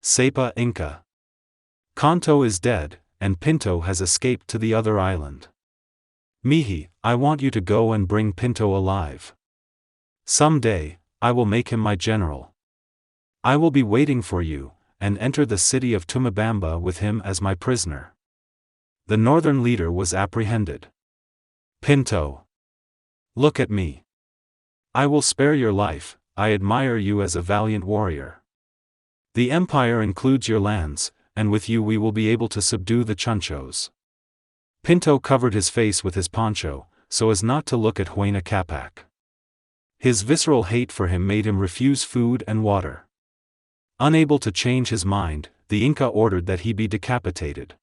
Sapa Inka. Kanto is dead, and Pinto has escaped to the other island. Mihi, I want you to go and bring Pinto alive. Some day, I will make him my general. I will be waiting for you, and enter the city of Tumabamba with him as my prisoner. The northern leader was apprehended. Pinto. Look at me. I will spare your life, I admire you as a valiant warrior. The empire includes your lands, and with you we will be able to subdue the Chunchos. Pinto covered his face with his poncho, so as not to look at HUAYNA CÁPAC. His visceral hate for him made him refuse food and water. Unable to change his mind, the Inca ordered that he be decapitated.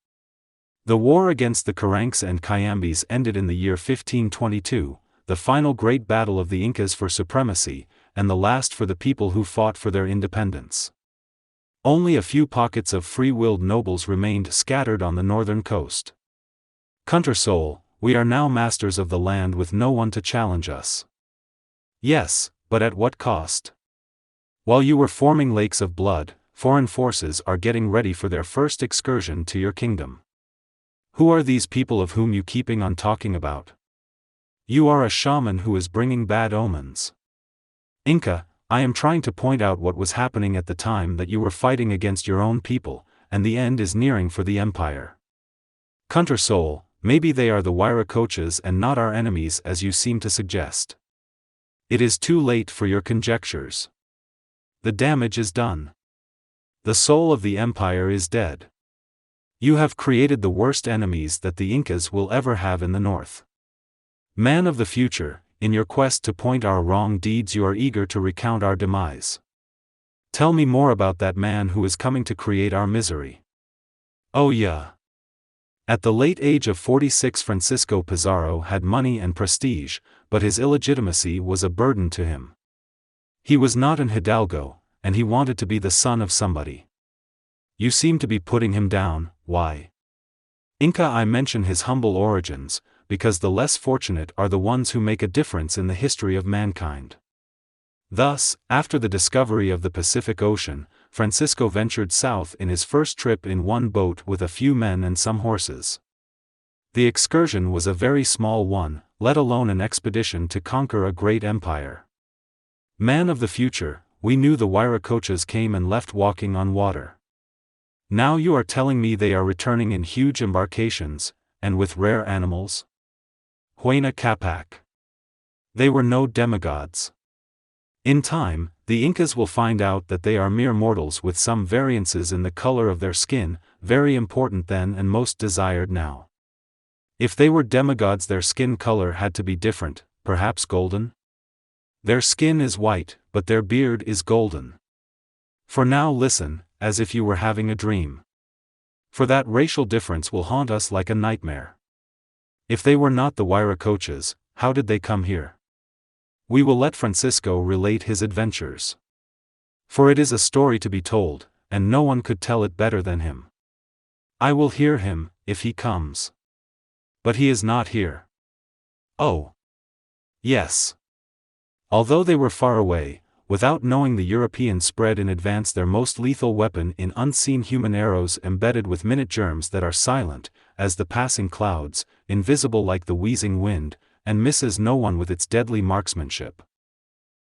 The war against the Carancs and Cayambis ended in the year 1522, the final great battle of the Incas for supremacy, and the last for the people who fought for their independence. Only a few pockets of free-willed nobles remained scattered on the northern coast. Countersoul, we are now masters of the land with no one to challenge us. Yes, but at what cost? While you were forming lakes of blood, foreign forces are getting ready for their first excursion to your kingdom. Who are these people of whom you keeping on talking about? You are a shaman who is bringing bad omens. Inka, I am trying to point out what was happening at the time that you were fighting against your own people, and the end is nearing for the empire. Countersoul, maybe they are the Huayracochas and not our enemies as you seem to suggest. It is too late for your conjectures. The damage is done. The soul of the empire is dead. You have created the worst enemies that the Incas will ever have in the north. Man of the future, in your quest to point our wrong deeds you are eager to recount our demise. Tell me more about that man who is coming to create our misery. Oh yeah. At the late age of 46 Francisco Pizarro had money and prestige, but his illegitimacy was a burden to him. He was not an hidalgo, and he wanted to be the son of somebody. You seem to be putting him down, why? Inka, I mention his humble origins, because the less fortunate are the ones who make a difference in the history of mankind. Thus, after the discovery of the Pacific Ocean, Francisco ventured south in his first trip in one boat with a few men and some horses. The excursion was a very small one, let alone an expedition to conquer a great empire. Man of the future, we knew the Huayracochas came and left walking on water. Now you are telling me they are returning in huge embarkations, and with rare animals? HUAYNA CÁPAC. They were no demigods. In time, the Incas will find out that they are mere mortals with some variances in the color of their skin, very important then and most desired now. If they were demigods, their skin color had to be different, perhaps golden? Their skin is white, but their beard is golden. For now listen, as if you were having a dream. For that racial difference will haunt us like a nightmare. If they were not the Huayracochas, how did they come here? We will let Francisco relate his adventures. For it is a story to be told, and no one could tell it better than him. I will hear him, if he comes. But he is not here. Oh. Yes. Although they were far away, without knowing the Europeans spread in advance their most lethal weapon in unseen human arrows embedded with minute germs that are silent, as the passing clouds, invisible like the wheezing wind, and misses no one with its deadly marksmanship.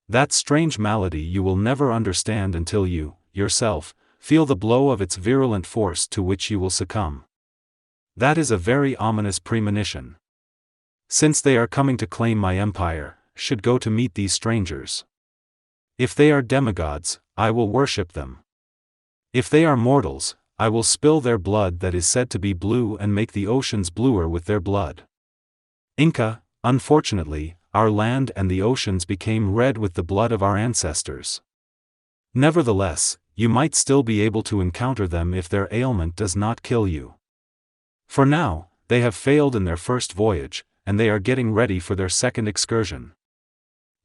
That strange malady you will never understand until you, yourself, feel the blow of its virulent force to which you will succumb. That is a very ominous premonition. Since they are coming to claim my empire, should go to meet these strangers. If they are demigods, I will worship them. If they are mortals, I will spill their blood that is said to be blue and make the oceans bluer with their blood. Inka, unfortunately, our land and the oceans became red with the blood of our ancestors. Nevertheless, you might still be able to encounter them if their ailment does not kill you. For now, they have failed in their first voyage, and they are getting ready for their second excursion.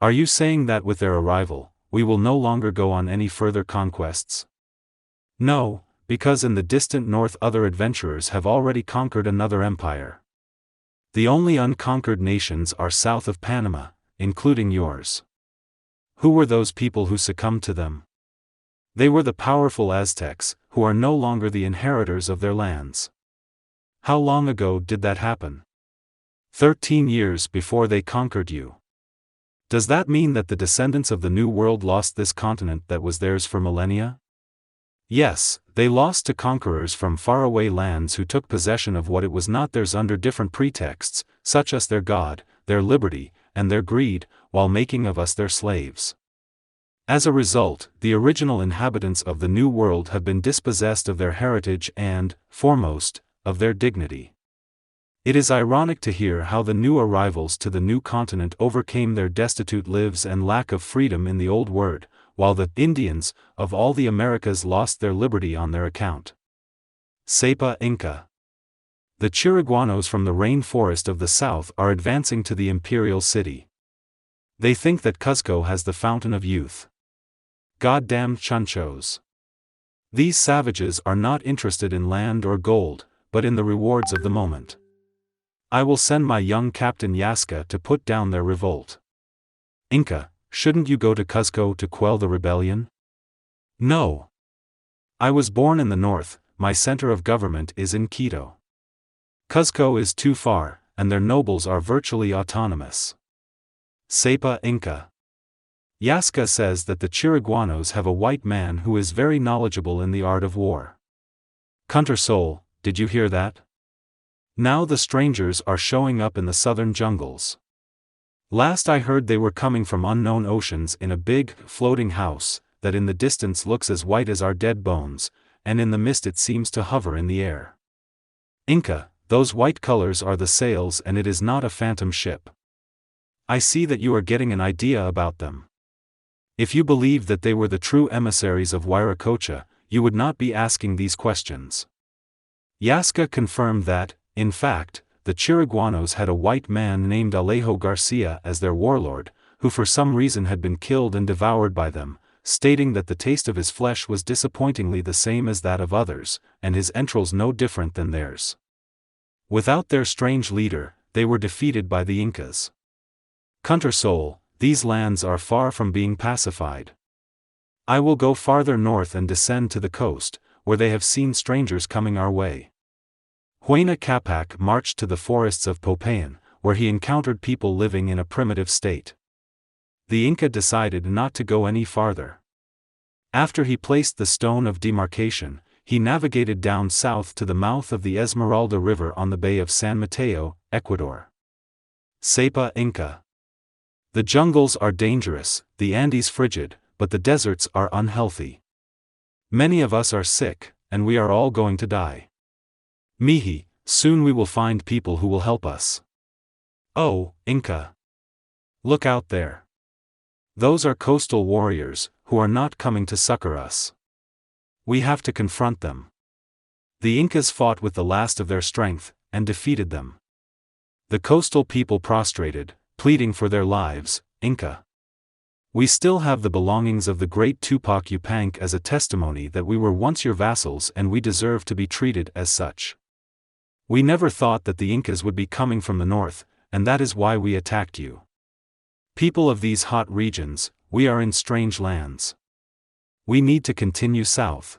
Are you saying that with their arrival, we will no longer go on any further conquests? No, because in the distant north other adventurers have already conquered another empire. The only unconquered nations are south of Panama, including yours. Who were those people who succumbed to them? They were the powerful Aztecs, who are no longer the inheritors of their lands. How long ago did that happen? 13 years before they conquered you. Does that mean that the descendants of the New World lost this continent that was theirs for millennia? Yes, they lost to conquerors from faraway lands who took possession of what it was not theirs under different pretexts, such as their God, their liberty, and their greed, while making of us their slaves. As a result, the original inhabitants of the New World have been dispossessed of their heritage and, foremost, of their dignity. It is ironic to hear how the new arrivals to the new continent overcame their destitute lives and lack of freedom in the Old World, while the Indians of all the Americas lost their liberty on their account. Sapa Inka. The Chiriguanos from the rainforest of the south are advancing to the imperial city. They think that Cuzco has the fountain of youth. Goddamn chunchos. These savages are not interested in land or gold, but in the rewards of the moment. I will send my young Captain Yaska to put down their revolt. Inka, shouldn't you go to Cuzco to quell the rebellion? No. I was born in the north, my center of government is in Quito. Cuzco is too far, and their nobles are virtually autonomous. Sapa Inka. Yaska says that the Chiriguanos have a white man who is very knowledgeable in the art of war. Kunter Soul, did you hear that? Now the strangers are showing up in the southern jungles. Last I heard they were coming from unknown oceans in a big, floating house, that in the distance looks as white as our dead bones, and in the mist it seems to hover in the air. Inka, those white colors are the sails and it is not a phantom ship. I see that you are getting an idea about them. If you believed that they were the true emissaries of Wiracocha, you would not be asking these questions. Yaska confirmed that, in fact, the Chiriguanos had a white man named Alejo Garcia as their warlord, who for some reason had been killed and devoured by them, stating that the taste of his flesh was disappointingly the same as that of others, and his entrails no different than theirs. Without their strange leader, they were defeated by the Incas. Kunter Soul, these lands are far from being pacified. I will go farther north and descend to the coast, where they have seen strangers coming our way. HUAYNA CÁPAC marched to the forests of Popayan, where he encountered people living in a primitive state. The Inca decided not to go any farther. After he placed the stone of demarcation, he navigated down south to the mouth of the Esmeralda River on the Bay of San Mateo, Ecuador. Sapa Inka. The jungles are dangerous, the Andes frigid, but the deserts are unhealthy. Many of us are sick, and we are all going to die. Mihi, soon we will find people who will help us. Oh, Inka. Look out there. Those are coastal warriors, who are not coming to succor us. We have to confront them. The Incas fought with the last of their strength, and defeated them. The coastal people prostrated, pleading for their lives, Inka. We still have the belongings of the great Tupac Yupanq as a testimony that we were once your vassals and we deserve to be treated as such. We never thought that the Incas would be coming from the north, and that is why we attacked you. People of these hot regions, we are in strange lands. We need to continue south.